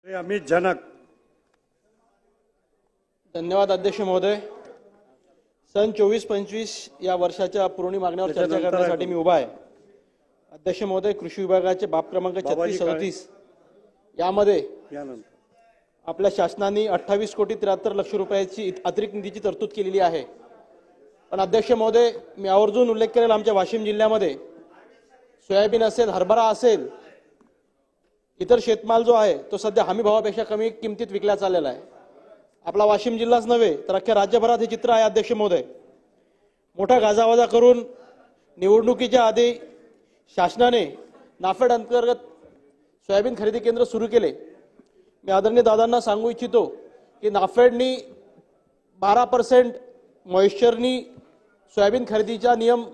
अमित जनक। धन्यवाद अध्यक्ष महोदय। सन 24-25 या वर्षाच्या पुरवणी मागण्यावर चर्चा करण्यासाठी मी उभा आहे। अध्यक्ष महोदय, कृषी विभागाचे बाब क्रमांक 3637 यामध्ये आपल्या शासनाने 28 कोटी 73 लक्ष रुपयाची अतिरिक्त निधीची तरतूद केलेली आहे। पण अध्यक्ष महोदय, मी आवर्जून उल्लेख करेल, आमच्या वाशिम जिल्ह्यामध्ये सोयाबीन असेल, हरभरा असेल, इतर शेतमाल जो आहे तो सध्या हमी भावापेक्षा कमी किमतीत विकला चाललेला आहे। आपला वाशिम जिल्हाच नव्हे तर अख्ख्या राज्यभरात हे चित्र आहे। अध्यक्ष महोदय, मोठा गाजावाजा करून निवडणुकीच्या आधी शासनाने नाफेड अंतर्गत सोयाबीन खरेदी केंद्र सुरू केले। मी आदरणीय दादांना सांगू इच्छितो की नाफेडनी 12% मॉइश्चरनी सोयाबीन खरेदीचा नियम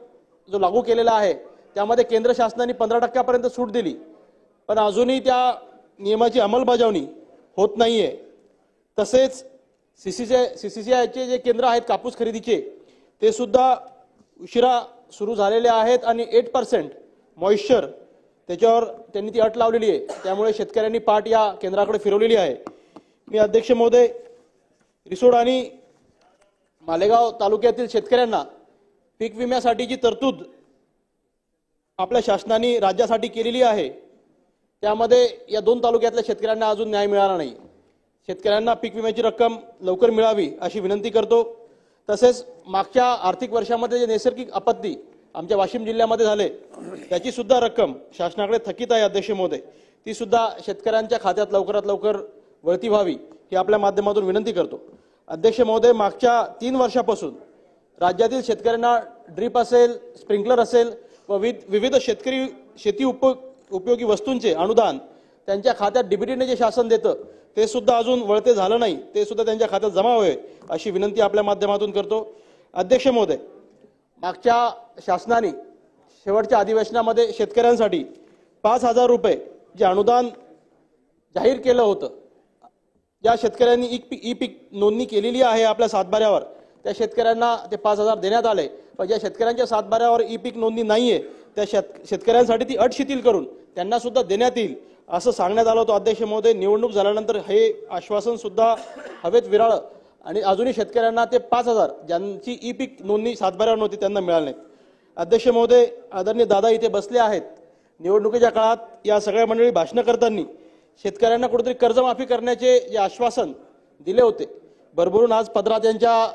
जो लागू केलेला आहे त्यामध्ये केंद्र शासनाने 15% सूट दिली, पण अजूनही त्या नियमाची अंमलबजावणी होत नाहीये। तसेच सीसीसीआयचे जे केंद्र आहेत कापूस खरेदीचे ते सुद्धा उशिरा सुरू झालेले आहेत आणि 8% मॉइश्चर त्याच्यावर त्यांनी ती अट लावलेली आहे। त्यामुळे शेतकऱ्यांनी पाठ या केंद्राकडे फिरवलेली आहे। मी अध्यक्ष महोदय, रिसोड आणि मालेगाव तालुक्यातील शेतकऱ्यांना पीक विम्यासाठीची तरतूद आपल्या शासनाने राज्यासाठी केलेली आहे, त्यामध्ये या 2 तालुक्यातल्या शेतकऱ्यांना अजून न्याय मिळाला नाही। शेतकऱ्यांना पीक विम्याची रक्कम लवकर मिळावी अशी विनंती करतो। तसेच मागच्या आर्थिक वर्षामध्ये जे नैसर्गिक आपत्ती आमच्या वाशिम जिल्ह्यामध्ये झाले त्याची सुद्धा रक्कम शासनाकडे थकीत आहे। अध्यक्ष महोदय, ती सुद्धा शेतकऱ्यांच्या खात्यात लवकरात लवकर वळती व्हावी ही आपल्या माध्यमातून विनंती करतो। अध्यक्ष महोदय, मागच्या 3 वर्षापासून राज्यातील शेतकऱ्यांना ड्रीप असेल, स्प्रिंकलर असेल व विविध शेती उपयोगी वस्तूंचे अनुदान त्यांच्या खात्यात डीबीटीने जे शासन देतं ते सुद्धा अजून वळते झालं नाही, ते सुद्धा त्यांच्या खात्यात जमा व्हावे अशी विनंती आपल्या माध्यमातून करतो। अध्यक्ष महोदय, मागच्या शासनाने शेवटच्या अधिवेशनामध्ये शेतकऱ्यांसाठी 5000 रुपये जे अनुदान जाहीर केलं होतं, ज्या शेतकऱ्यांनी ई पीक नोंदणी केलेली आहे आपल्या सातबाऱ्यावर त्या शेतकऱ्यांना ते 5000 देण्यात आले, पण ज्या शेतकऱ्यांच्या सातबाऱ्यावर ई पीक नोंदणी नाहीये त्या शेतकऱ्यांसाठी ती अट शिथिल करून त्यांना सुद्धा देण्यात येईल असं सांगण्यात आलं होतं। अध्यक्ष महोदय, निवडणूक झाल्यानंतर हे आश्वासन सुद्धा हवेत विरळलं आणि अजूनही शेतकऱ्यांना ते 5000 ज्यांची ई पीक नोंदणी सातबाऱ्यावर नव्हती त्यांना मिळाले नाहीत। अध्यक्ष महोदय, आदरणीय दादा इथे बसले आहेत। निवडणुकीच्या काळात या सगळ्या मंडळी भाषण करताना शेतकऱ्यांना कुठेतरी कर्जमाफी करण्याचे जे आश्वासन दिले होते, भरभरून आज पदरात यांच्या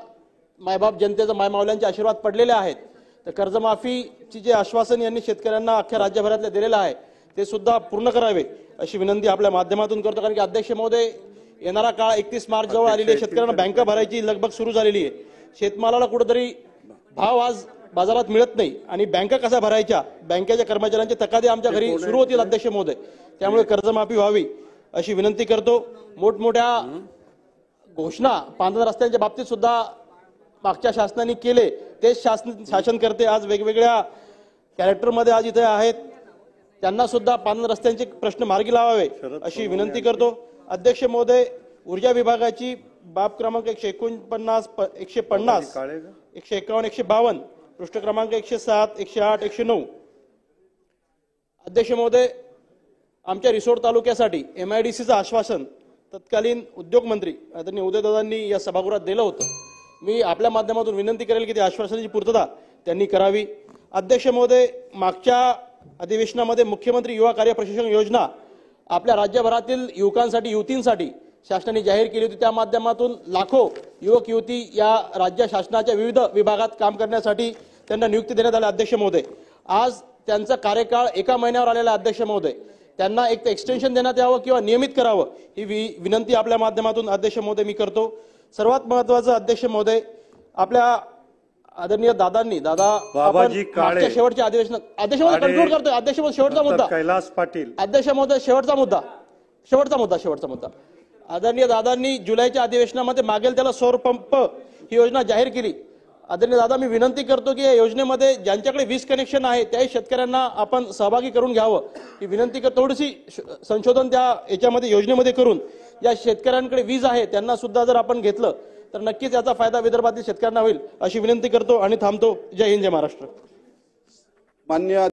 मायबाप जनतेचा मायमावल्यांचे आशीर्वाद पडलेले आहेत, तर कर्जमाफीचे जे आश्वासन यांनी शेतकऱ्यांना अख्ख्या राज्यभरातले दिलेलं आहे ते सुद्धा पूर्ण करावे अशी विनंती आपल्या माध्यमातून करतो। कारण की अध्यक्ष महोदय, येणारा काळ 31 मार्च जवळ आलेली आहे, शेतकऱ्यांना बँका भरायची लगबग सुरू झालेली आहे। शेतमालाला कुठेतरी भाव आज बाजारात मिळत नाही आणि बँका कशा भरायच्या, बँकेच्या कर्मचाऱ्यांचे तकादे आमच्या घरी सुरू होतील अध्यक्ष महोदय, त्यामुळे कर्जमाफी व्हावी अशी विनंती करतो। मोठमोठ्या घोषणा पांढऱ्या रस्त्यांच्या बाबतीत सुद्धा मागच्या शासनाने केले, तेच शासन करते आज वेगवेगळ्या कॅरेक्टरमध्ये आज इथे आहेत, त्यांना सुद्धा पांढऱ्या रस्त्यांचे प्रश्न मार्गी लावावे अशी विनंती करतो। अध्यक्ष महोदय, ऊर्जा विभागाची बाब क्रमांक 149, 150, 151, 152, पृष्ठ क्रमांक 107, 108, 109। अध्यक्ष महोदय, आमच्या रिसोड तालुक्यासाठी MIDCचं आश्वासन तत्कालीन उद्योग मंत्री आदरणीय उदयदादांनी या सभागृहात दिलं होतं। मी आपल्या माध्यमातून विनंती करेल की त्या आश्वासनाची पूर्तता त्यांनी करावी। अध्यक्ष महोदय, मागच्या अधिवेशनामध्ये मुख्यमंत्री युवा कार्य प्रशिक्षण योजना आपल्या राज्यभरातील युवकांसाठी, युवतींसाठी शासनाने जाहीर केली होती। त्या माध्यमातून लाखो युवक युवती या राज्य शासनाच्या विविध विभागात काम करण्यासाठी त्यांना नियुक्ती देण्यात आली। अध्यक्ष महोदय, आज त्यांचा कार्यकाळ 1 महिन्यावर आलेला अध्यक्ष महोदय, त्यांना एक एक्सटेन्शन देण्यात यावं किंवा नियमित करावं ही विनंती आपल्या माध्यमातून अध्यक्ष महोदय मी करतो। सर्वात महत्त्वाचं अध्यक्ष महोदय, आपल्या आदरणीय दादांनी मागच्या शेवटच्या अधिवेशनात अध्यक्ष महोदय कंक्लूड करतोय। अध्यक्ष महोदय, शेवटचा मुद्दा कैलास पाटील। अध्यक्ष महोदय, शेवटचा मुद्दा आदरणीय दादांनी जुलैच्या अधिवेशनामध्ये मागेल त्याला सौर पंप ही योजना जाहीर केली। आदरणीय दादा, मी विनंती करतो की या योजनेमध्ये ज्यांच्याकडे वीज कनेक्शन आहे त्याही शेतकऱ्यांना आपण सहभागी करून घ्यावं ही विनंती करतो। थोडीशी संशोधन त्या याच्यामध्ये योजनेमध्ये करून ज्या शेतकऱ्यांकडे वीज आहे त्यांना सुद्धा जर आपण घेतलं तर नक्कीच याचा फायदा विदर्भातील शेतकऱ्यांना होईल अशी विनंती करतो आणि थांबतो। जय हिंद, जय महाराष्ट्र। मान्य